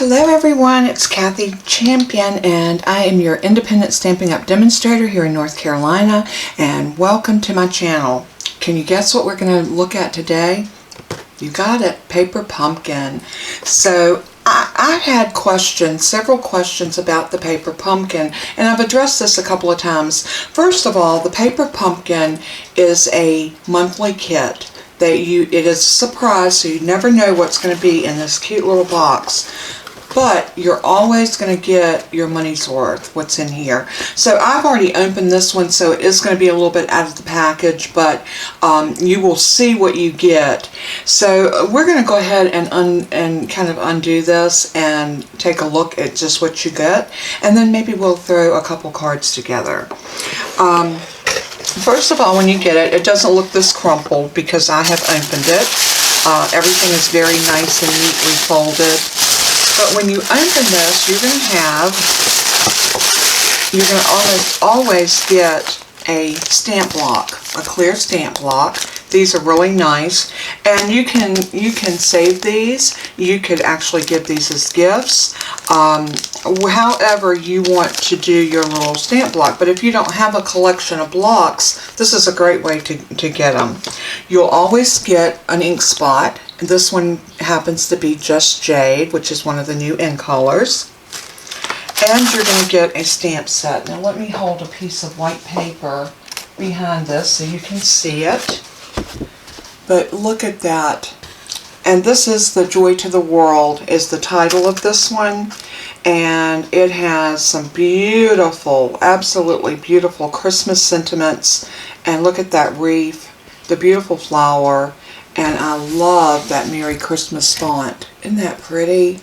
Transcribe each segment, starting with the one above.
Hello everyone, it's Kathy Champion and I am your independent Stampin' Up! Demonstrator here in North Carolina, and welcome to my channel. Can you guess what we're going to look at today? You got it, paper pumpkin. So I've had several questions about the paper pumpkin, and I've addressed this a couple of times. First of all, the paper pumpkin is a monthly kit. It is a surprise, so you never know what's going to be in this cute little box. But you're always going to get your money's worth, what's in here. So I've already opened this one, so it is going to be a little bit out of the package, but you will see what you get. So we're going to go ahead and kind of undo this and take a look at just what you get, and then maybe we'll throw a couple cards together. First of all, when you get it, it doesn't look this crumpled because I have opened it. Everything is very nice and neatly folded. But when you open this, you're going to always get a stamp block, a clear stamp block. These are really nice, and you can save these. You could actually give these as gifts. However you want to do your little stamp block. But if you don't have a collection of blocks, this is a great way to get them. You'll always get an ink spot. This one happens to be Just Jade, which is one of the new in colors. And you're going to get a stamp set. Now let me hold a piece of white paper behind this so you can see it. But look at that. And this is The Joy to the World is the title of this one. And it has some beautiful, absolutely beautiful Christmas sentiments. And look at that wreath, the beautiful flower. And I love that Merry Christmas font. Isn't that pretty?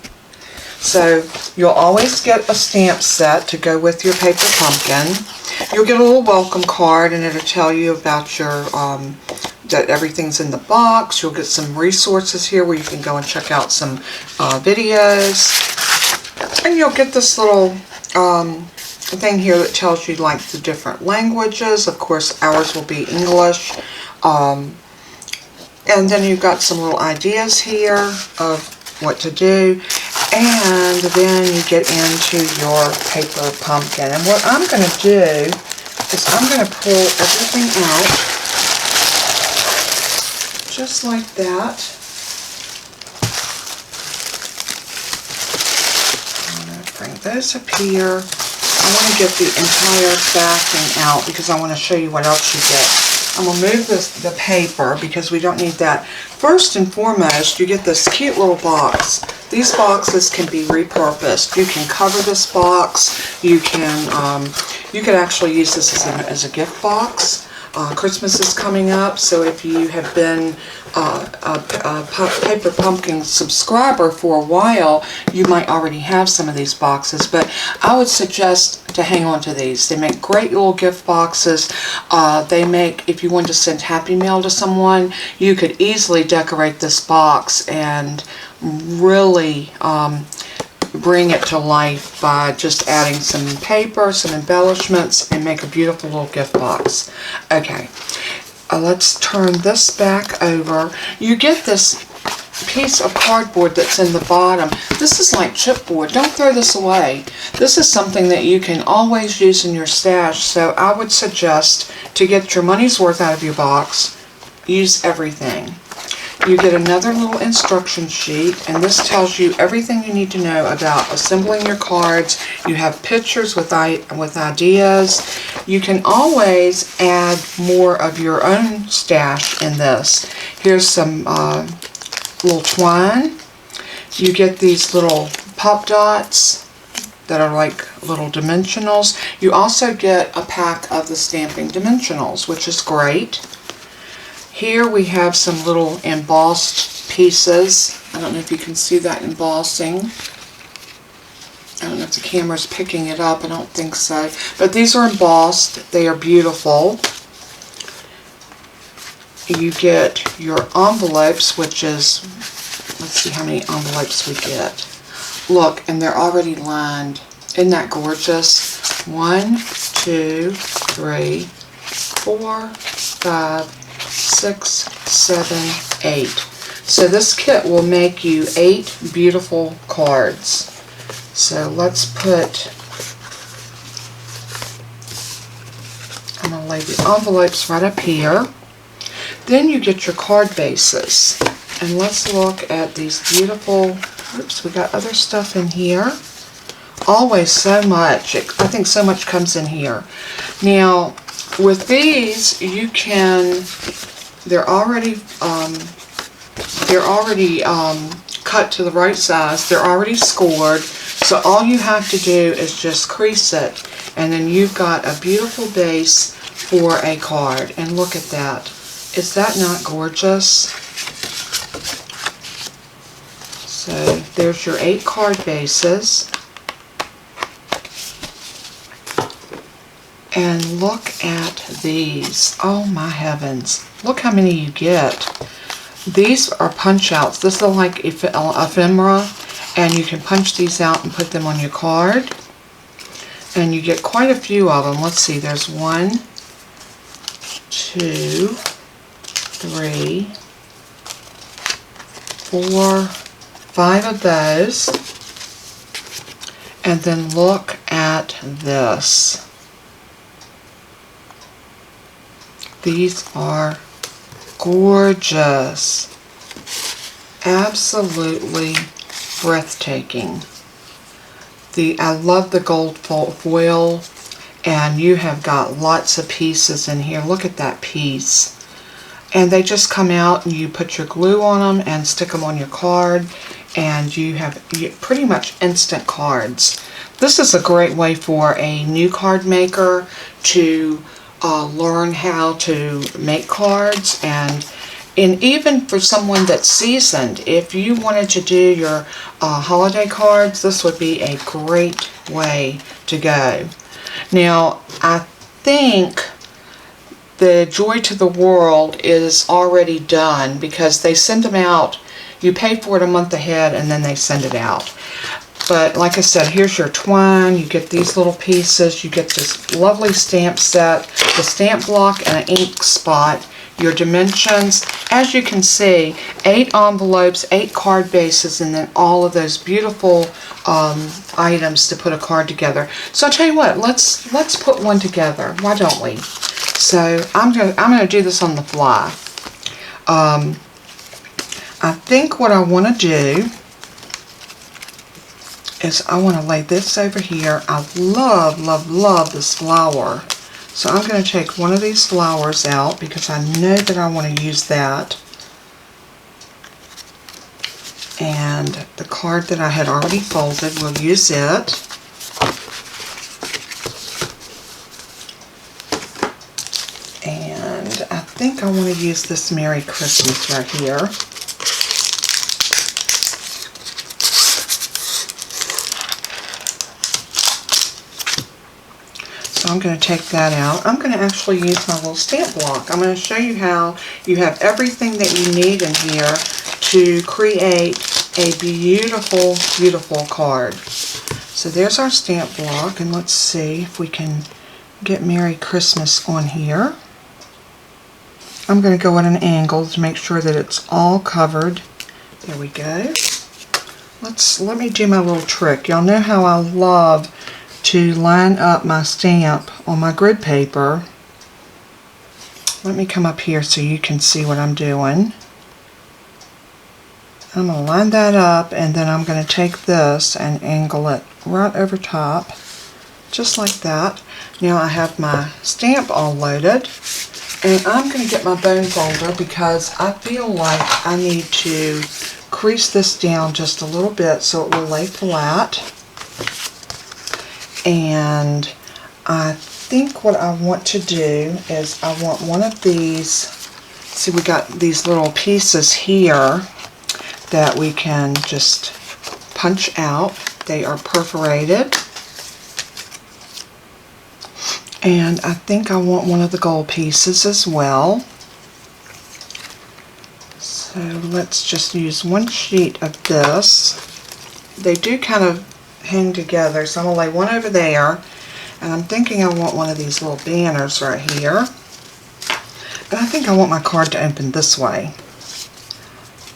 So you'll always get a stamp set to go with your paper pumpkin. You'll get a little welcome card, and it'll tell you about your that everything's in the box. You'll get some resources here where you can go and check out some videos. And you'll get this little thing here that tells you like the different languages. Of course, ours will be English. And then you've got some little ideas here of what to do. And then you get into your paper pumpkin. And what I'm going to do is I'm going to pull everything out just like that. I'm going to bring those up here. I want to get the entire backing out because I want to show you what else you get. I'm going to move the paper because we don't need that. First and foremost, you get this cute little box. These boxes can be repurposed. You can cover this box. You could actually use this as a gift box. Christmas is coming up, so if you have been a Paper Pumpkin subscriber for a while, you might already have some of these boxes, but I would suggest to hang on to these. They make great little gift boxes. They make, if you want to send Happy Mail to someone, you could easily decorate this box and really bring it to life by just adding some paper, some embellishments, and make a beautiful little gift box. Okay, let's turn this back over. You get this piece of cardboard that's in the bottom. This is like chipboard. Don't throw this away. This is something that you can always use in your stash, so I would suggest to get your money's worth out of your box, use everything. You get another little instruction sheet, and this tells you everything you need to know about assembling your cards. You have pictures with ideas. You can always add more of your own stash in this. Here's some little twine. You get these little pop dots that are like little dimensionals. You also get a pack of the stamping dimensionals, which is great. Here we have some little embossed pieces. I don't know if you can see that embossing. I don't know if the camera's picking it up. I don't think so. But these are embossed. They are beautiful. You get your envelopes, which is, let's see how many envelopes we get. Look, and they're already lined. Isn't that gorgeous? 1, 2, 3, 4, 5, 6, 7, 8. So this kit will make you 8 beautiful cards. So let's put, I'm going to lay the envelopes right up here. Then you get your card bases. And let's look at these beautiful, oops, we got other stuff in here. Always so much, I think so much comes in here. Now, with these, you can, they're already cut to the right size. They're already scored. So all you have to do is just crease it. And then you've got a beautiful base for a card. And look at that. Is that not gorgeous? So there's your 8 card bases. And look at these. Oh my heavens. Look how many you get. These are punch outs. This is like ephemera. And you can punch these out and put them on your card. And you get quite a few of them. Let's see. There's 1, 2, 3, 4, 5 of those. And then look at this. These are gorgeous. Absolutely breathtaking. I love the gold foil, and you have got lots of pieces in here. Look at that piece. And they just come out and you put your glue on them and stick them on your card, and you have pretty much instant cards. This is a great way for a new card maker to learn how to make cards, and even for someone that's seasoned, if you wanted to do your holiday cards, this would be a great way to go. Now, I think the Joy to the World is already done because they send them out. You pay for it a month ahead and then they send it out. But like I said, here's your twine. You get these little pieces. You get this lovely stamp set, the stamp block and an ink spot, your dimensions. As you can see, 8 envelopes, 8 card bases, and then all of those beautiful items to put a card together. So I'll tell you what, let's put one together. Why don't we? So I'm gonna do this on the fly. I think what I want to do is I want to lay this over here. I love, love, love this flower. So I'm going to take one of these flowers out because I know that I want to use that. And the card that I had already folded, we'll use it. And I think I want to use this Merry Christmas right here. So I'm going to take that out. I'm going to actually use my little stamp block. I'm going to show you how you have everything that you need in here to create a beautiful, beautiful card. So there's our stamp block, and let's see if we can get Merry Christmas on here. I'm going to go at an angle to make sure that it's all covered. There we go. Let me do my little trick. Y'all know how I love to line up my stamp on my grid paper. Let me come up here so you can see what I'm doing. I'm going to line that up, and then I'm going to take this and angle it right over top, just like that. Now I have my stamp all loaded, and I'm going to get my bone folder because I feel like I need to crease this down just a little bit so it will lay flat. And I think what I want to do is I want one of these. See, we got these little pieces here that we can just punch out. They are perforated. And I think I want one of the gold pieces as well. So let's just use one sheet of this. They do kind of hang together, so I'm going to lay one over there, and I'm thinking I want one of these little banners right here, and I think I want my card to open this way,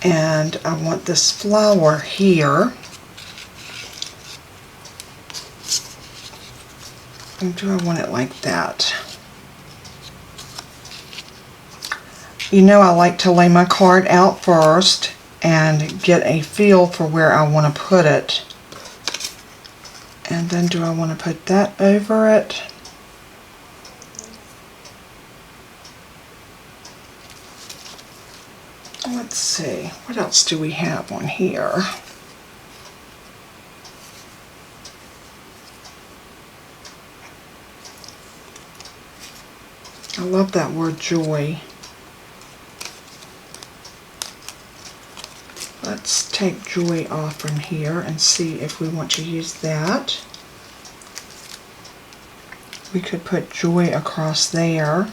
and I want this flower here, And do I want it like that? You know, I like to lay my card out first and get a feel for where I want to put it. And then do I want to put that over it? Let's see, what else do we have on here? I love that word joy. Let's take joy off from here and see if we want to use that. We could put joy across there.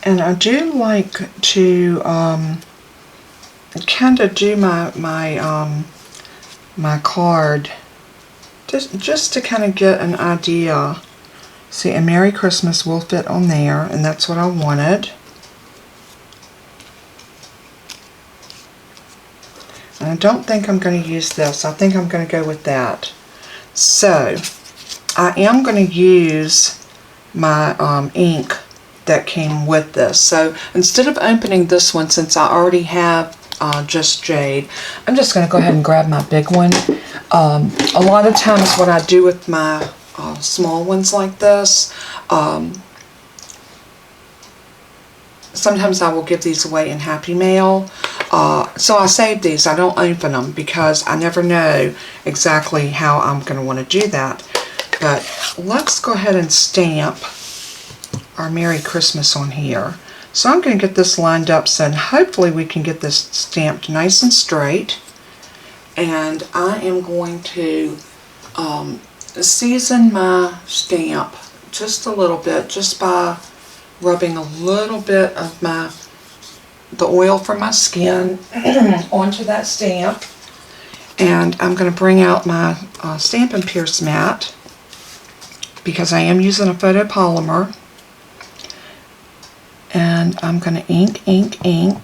And I do like to kind of do my card just to kind of get an idea. See, a Merry Christmas will fit on there, and that's what I wanted. And I don't think I'm going to use this. I think I'm going to go with that. So I am going to use my ink that came with this. So instead of opening this one, since I already have just jade, I'm just going to go ahead and grab my big one. A lot of times what I do with my small ones like this, sometimes I will give these away in Happy Mail. So I save these. I don't open them because I never know exactly how I'm going to want to do that. But let's go ahead and stamp our Merry Christmas on here. So I'm going to get this lined up so hopefully we can get this stamped nice and straight. And I am going to season my stamp just a little bit, just by rubbing a little bit of the oil from my skin onto that stamp. And I'm going to bring out my Stampin' Pierce mat because I am using a photopolymer. And I'm going to ink, ink, ink.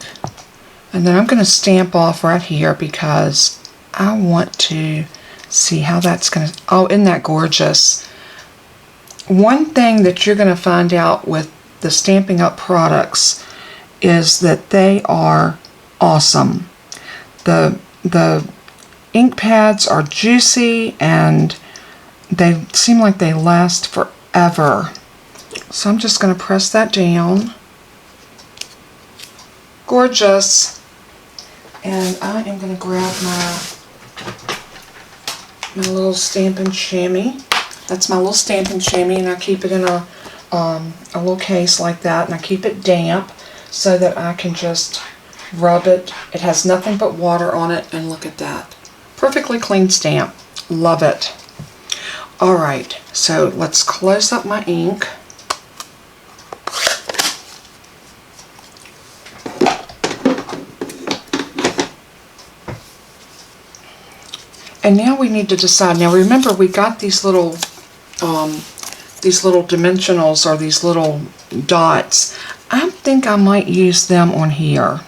And then I'm going to stamp off right here because I want to see how that's going to... Oh, isn't that gorgeous? One thing that you're going to find out with the Stampin' Up! Products is that they are awesome. The ink pads are juicy and they seem like they last forever. So I'm just going to press that down. Gorgeous. And I am going to grab my little Stampin' Chamois. That's my little Stampin' Chamois, and I keep it in a little case like that, and I keep it damp so that I can just rub it. It has nothing but water on it, and look at that. Perfectly clean stamp. Love it. Alright, so let's close up my ink. And now we need to decide. Now remember, we got these little dimensionals, or these little dots. I think I might use them on here.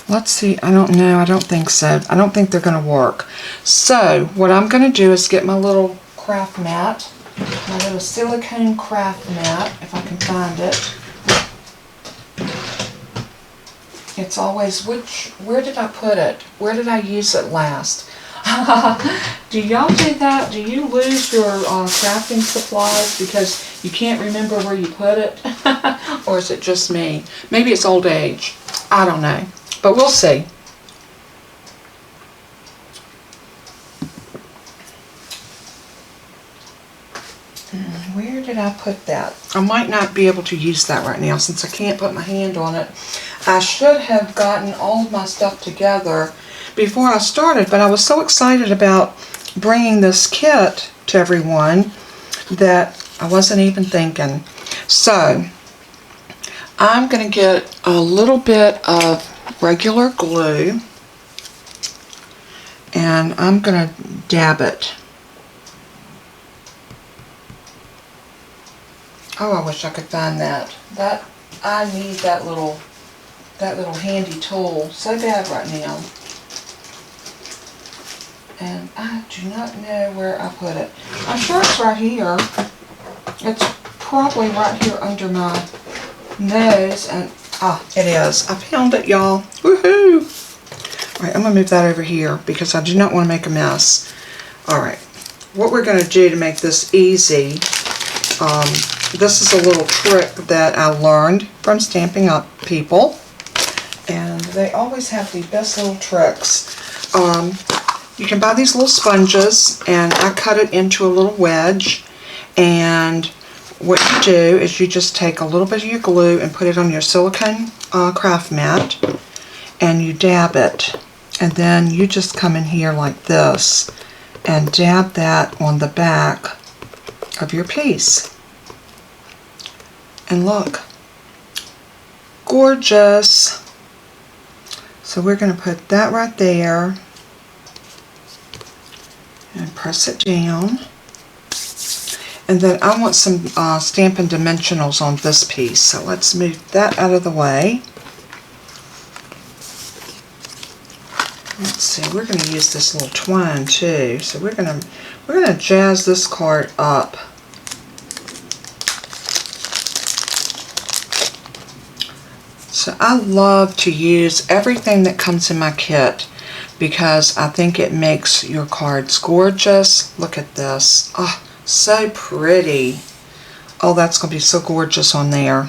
Let's see. I don't know. I don't think so. I don't think they're going to work. So what I'm going to do is get my little craft mat, my little silicone craft mat, if I can find it. It's always where did I put it? Where did I use it last? Do y'all do that? Do you lose your crafting supplies because you can't remember where you put it? Or is it just me? Maybe it's old age. I don't know. But we'll see. Where did I put that? I might not be able to use that right now since I can't put my hand on it. I should have gotten all of my stuff together before I started, but I was so excited about bringing this kit to everyone that I wasn't even thinking. So I'm going to get a little bit of regular glue and I'm going to dab it Oh, I wish I could find that. I need that little handy tool so bad right now. And I do not know where I put it. I'm sure it's right here. It's probably right here under my nose. And it is. I found it, y'all. Woohoo! Alright, I'm going to move that over here because I do not want to make a mess. Alright, what we're going to do to make this easy, this is a little trick that I learned from Stampin' Up! People. And they always have the best little tricks. You can buy these little sponges, and I cut it into a little wedge. And what you do is you just take a little bit of your glue and put it on your silicone craft mat, and you dab it. And then you just come in here like this and dab that on the back of your piece. And look, gorgeous. So we're going to put that right there and press it down. And then I want some Stampin' Dimensionals on this piece. So let's move that out of the way. Let's see, we're going to use this little twine too. So we're going to jazz this card up. So I love to use everything that comes in my kit because I think it makes your cards gorgeous. Look at this. Oh, so pretty. Oh, that's going to be so gorgeous on there.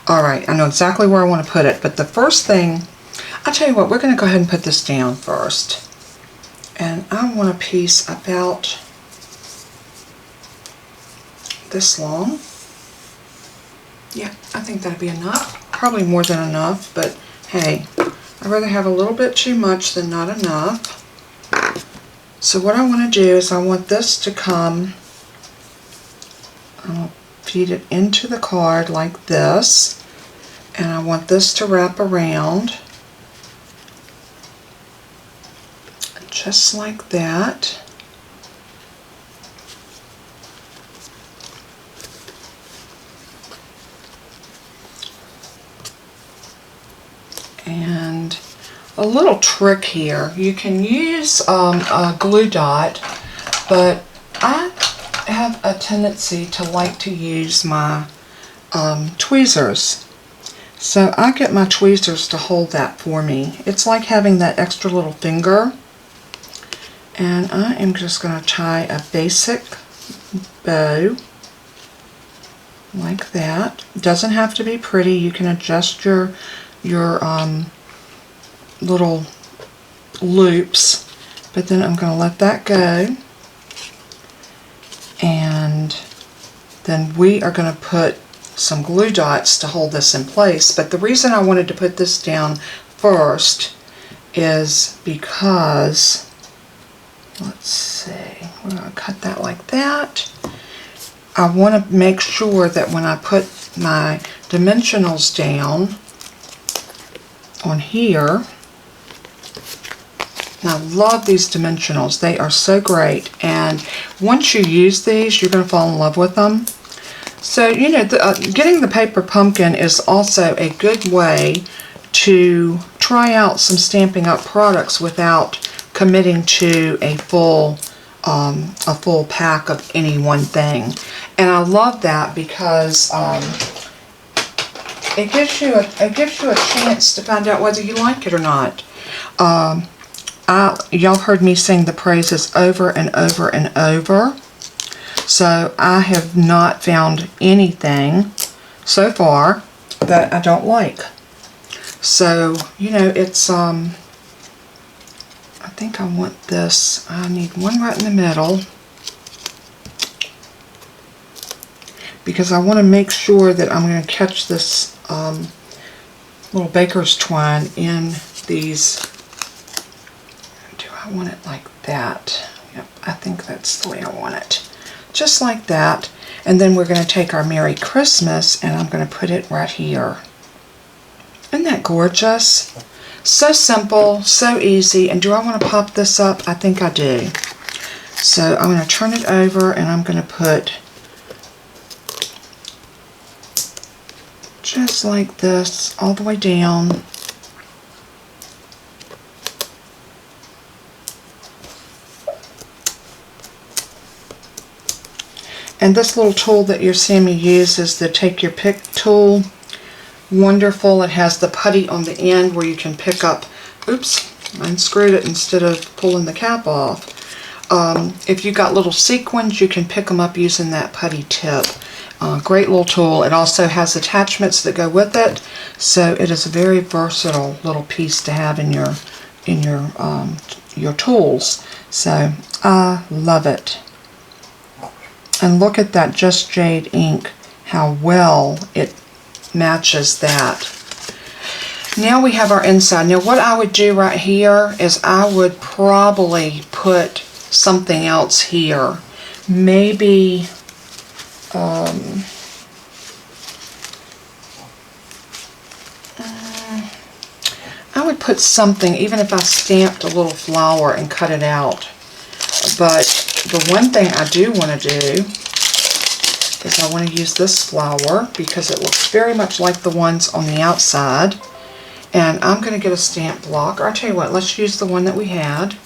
Alright, I know exactly where I want to put it, but the first thing, I'll tell you what, we're going to go ahead and put this down first. And I want a piece about this long. Yeah, I think that'd be enough. Probably more than enough, but hey, I'd rather have a little bit too much than not enough. So what I want to do is I want this to come, I'll feed it into the card like this, and I want this to wrap around just like that. And a little trick here, you can use a glue dot, but I have a tendency to like to use my tweezers. So I get my tweezers to hold that for me. It's like having that extra little finger. And I am just going to tie a basic bow like that. It doesn't have to be pretty. You can adjust your little loops, but then I'm going to let that go, and then we are going to put some glue dots to hold this in place. But the reason I wanted to put this down first is because, let's see, we're going to cut that like that. I want to make sure that when I put my dimensionals down on here, and I love these dimensionals, they are so great, and once you use these you're going to fall in love with them. So you know, getting the paper pumpkin is also a good way to try out some Stampin' Up! Products without committing to a full pack of any one thing. And I love that because it gives you a chance to find out whether you like it or not. Y'all heard me sing the praises over and over and over. So I have not found anything so far that I don't like. So, you know, it's I think I want this. I need one right in the middle, because I want to make sure that I'm going to catch this little baker's twine in these. Do I want it like that? Yep, I think that's the way I want it. Just like that. And then we're going to take our Merry Christmas and I'm going to put it right here. Isn't that gorgeous? So simple, so easy. And do I want to pop this up? I think I do. So I'm going to turn it over and I'm going to put just like this all the way down. And this little tool that you're seeing me use is the Take Your Pick tool. Wonderful. It has the putty on the end where you can pick up, oops, I unscrewed it instead of pulling the cap off. If you got little sequins, you can pick them up using that putty tip. Great little tool. It also has attachments that go with it, so it is a very versatile little piece to have in your tools. So I love it. And look at that Just Jade ink, how well it matches that. Now we have our inside. Now what I would do right here is I would probably put something else here. Maybe I would put something, even if I stamped a little flower and cut it out. But the one thing I do want to do is I want to use this flower because it looks very much like the ones on the outside. And I'm going to get a stamp block. Or I'll tell you what, let's use the one that we had.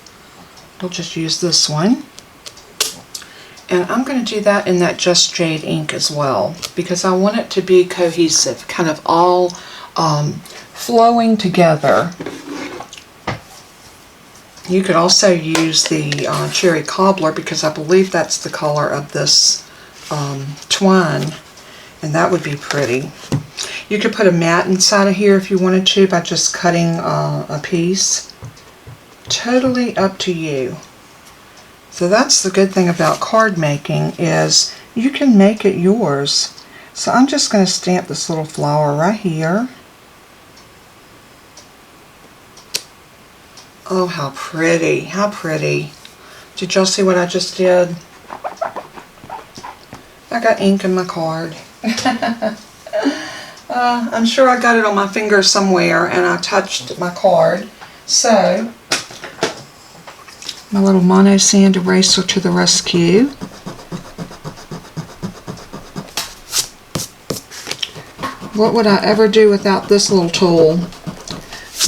We'll just use this one. And I'm going to do that in that Just Jade ink as well because I want it to be cohesive, kind of all flowing together. You could also use the Cherry Cobbler because I believe that's the color of this twine, and that would be pretty. You could put a mat inside of here if you wanted to by just cutting a piece. Totally up to you. So that's the good thing about card making is you can make it yours. So I'm just going to stamp this little flower right here. Oh, how pretty, how pretty. Did y'all see what I just did? I got ink in my card. I'm sure I got it on my finger somewhere and I touched my card. So, my little mono sand eraser to the rescue. What would I ever do without this little tool?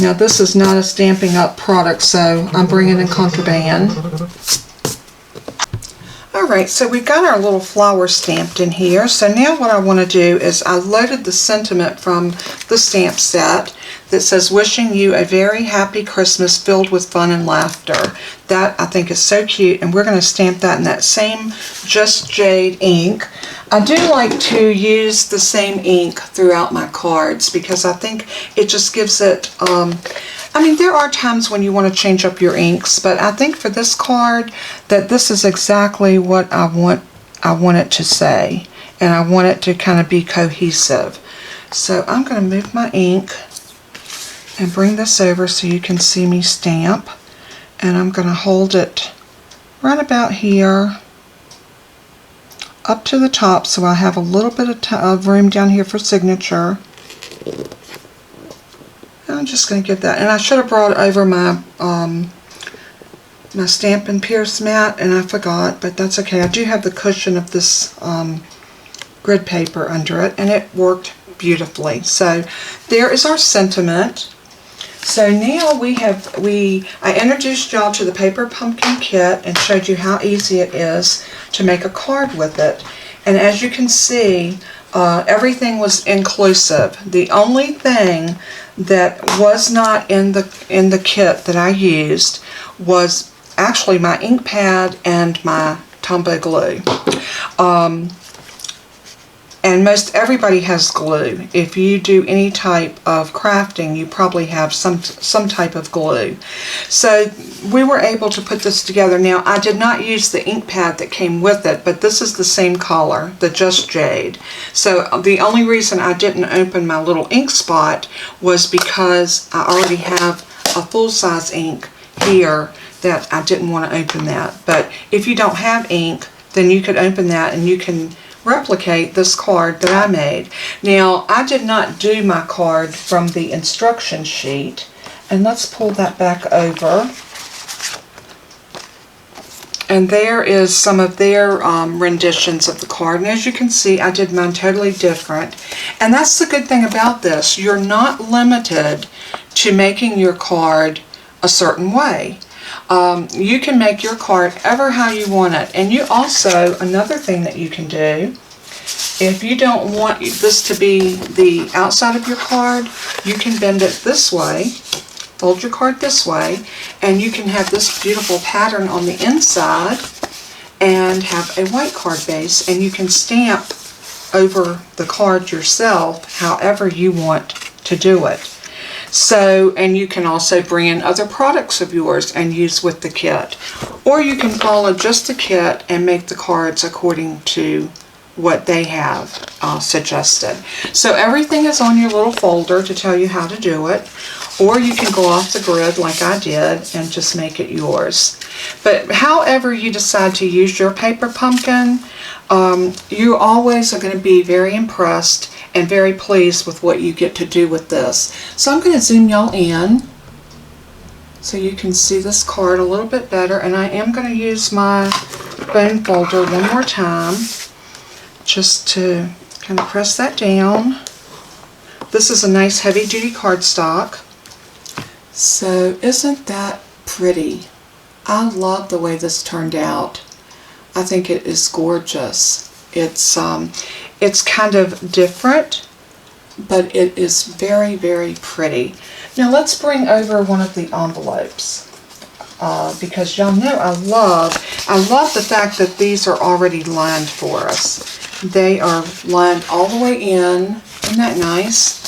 Now this is not a Stampin' Up product, so I'm bringing in contraband. Alright, so we've got our little flower stamped in here. So now what I want to do is I loaded the sentiment from the stamp set that says, wishing you a very happy Christmas filled with fun and laughter. That I think is so cute, and we're going to stamp that in that same Just Jade ink. I do like to use the same ink throughout my cards because I think it just gives it, I mean, there are times when you want to change up your inks, but I think for this card that this is exactly what I want it to say, and I want it to kind of be cohesive. So I'm going to move my ink and bring this over so you can see me stamp, and I'm going to hold it right about here up to the top so I have a little bit of room down here for signature. I'm just going to get that, and I should have brought over my my Stampin' Pierce mat, and I forgot, but that's okay. I do have the cushion of this grid paper under it, and it worked beautifully. So there is our sentiment. So now I introduced y'all to the paper pumpkin kit and showed you how easy it is to make a card with it. And as you can see, everything was inclusive. The only thing that was not in the kit that I used was actually my ink pad and my Tombow glue. And most everybody has glue. If you do any type of crafting, you probably have some type of glue. So we were able to put this together. Now I did not use the ink pad that came with it, but this is the same color, the Just Jade. So the only reason I didn't open my little ink spot was because I already have a full-size ink here that I didn't want to open that. But if you don't have ink, then you could open that and you can replicate this card that I made. Now, I did not do my card from the instruction sheet, and let's pull that back over. And there is some of their renditions of the card, and as you can see, I did mine totally different. And that's the good thing about this. You're not limited to making your card a certain way. You can make your card ever how you want it. And you also, another thing that you can do, if you don't want this to be the outside of your card, you can bend it this way, fold your card this way, and you can have this beautiful pattern on the inside and have a white card base, and you can stamp over the card yourself however you want to do it. So, and you can also bring in other products of yours and use with the kit. Or you can follow just the kit and make the cards according to what they have suggested. So everything is on your little folder to tell you how to do it. Or you can go off the grid like I did and just make it yours. But however you decide to use your paper pumpkin, you always are going to be very impressed and very pleased with what you get to do with this. So I'm going to zoom y'all in so you can see this card a little bit better, and I am going to use my bone folder one more time just to kind of press that down. This is a nice heavy duty cardstock. So isn't that pretty? I love the way this turned out. I think it is gorgeous. It's kind of different, but it is very, very pretty. Now let's bring over one of the envelopes because y'all know I love the fact that these are already lined for us. They are lined all the way in. Isn't that nice?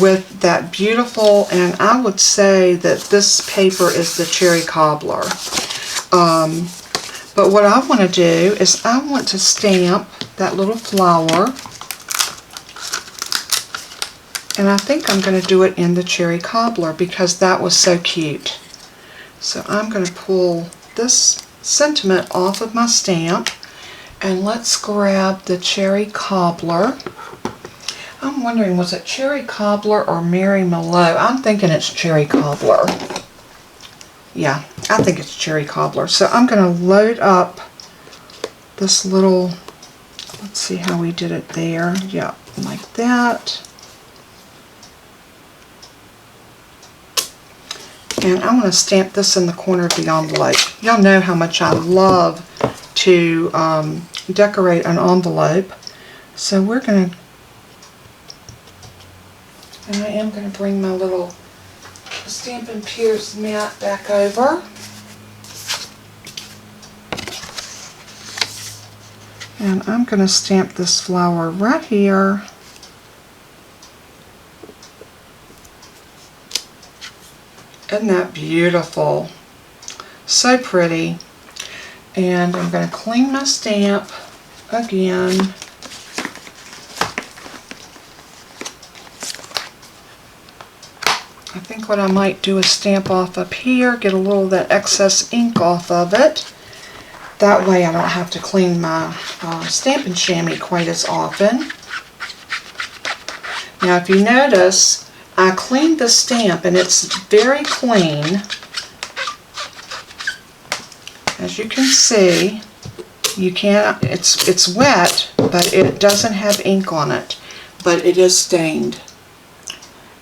With that beautiful, and I would say that this paper is the cherry cobbler. But what I want to do is I want to stamp that little flower, and I think I'm going to do it in the cherry cobbler because that was so cute. So I'm going to pull this sentiment off of my stamp, and let's grab the cherry cobbler. I'm wondering, was it cherry cobbler or Mary Mallow? I'm thinking it's cherry cobbler. Yeah, I think it's cherry cobbler. So I'm going to load up this little, let's see how we did it there. Yeah, like that. And I'm going to stamp this in the corner of the envelope. Y'all know how much I love to decorate an envelope. So we're going to, and I am going to bring my little Stampin' Pierce mat back over. And I'm going to stamp this flower right here. Isn't that beautiful? So pretty. And I'm going to clean my stamp again. I think what I might do is stamp off up here, get a little of that excess ink off of it. That way I don't have to clean my Stampin' Chamois quite as often. Now if you notice, I cleaned the stamp and it's very clean. As you can see, you can't, it's wet, but it doesn't have ink on it, but it is stained.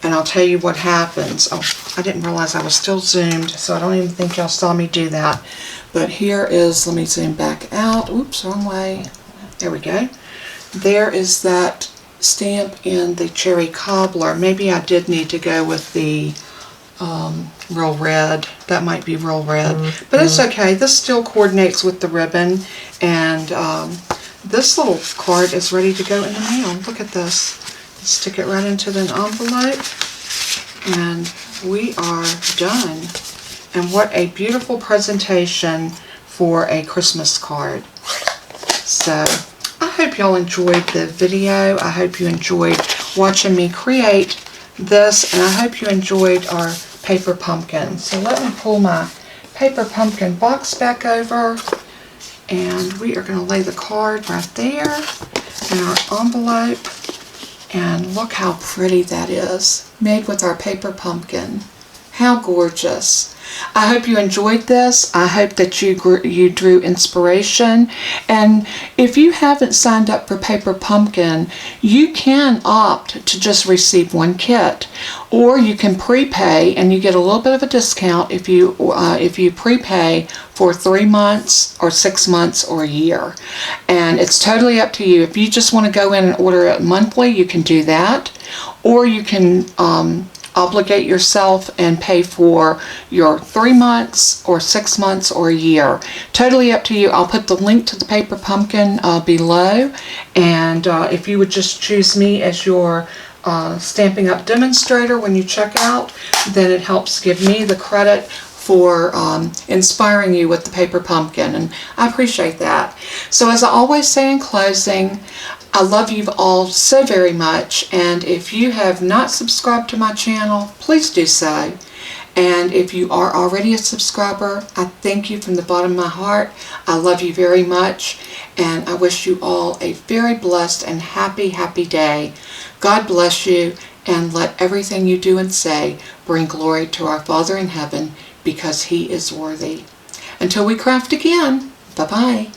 And I'll tell you what happens. Oh, I didn't realize I was still zoomed, so I don't even think y'all saw me do that. But here is, let me zoom back out. Oops, wrong way. There we go. There is that stamp in the cherry cobbler. Maybe I did need to go with the real red. That might be real red. But it's okay. This still coordinates with the ribbon. And this little card is ready to go in the mail. Look at this. Stick it right into the envelope, and we are done. And what a beautiful presentation for a Christmas card. So I hope y'all enjoyed the video. I hope you enjoyed watching me create this, and I hope you enjoyed our paper pumpkin. So let me pull my paper pumpkin box back over, and we are going to lay the card right there in our envelope. And look how pretty that is, made with our paper pumpkin. How gorgeous. I hope you enjoyed this. I hope that you drew inspiration. And if you haven't signed up for Paper Pumpkin, you can opt to just receive one kit. Or you can prepay, and you get a little bit of a discount if you prepay for 3 months or 6 months or a year. And it's totally up to you. If you just want to go in and order it monthly, you can do that. Or you can obligate yourself and pay for your 3 months or 6 months or a year. Totally up to you. I'll put the link to the Paper Pumpkin below, and if you would just choose me as your Stampin' Up! Demonstrator when you check out, then it helps give me the credit for inspiring you with the Paper Pumpkin, and I appreciate that. So as I always say in closing, I love you all so very much, and if you have not subscribed to my channel, please do so. And if you are already a subscriber, I thank you from the bottom of my heart. I love you very much, and I wish you all a very blessed and happy, happy day. God bless you, and let everything you do and say bring glory to our Father in heaven, because He is worthy. Until we craft again, bye-bye.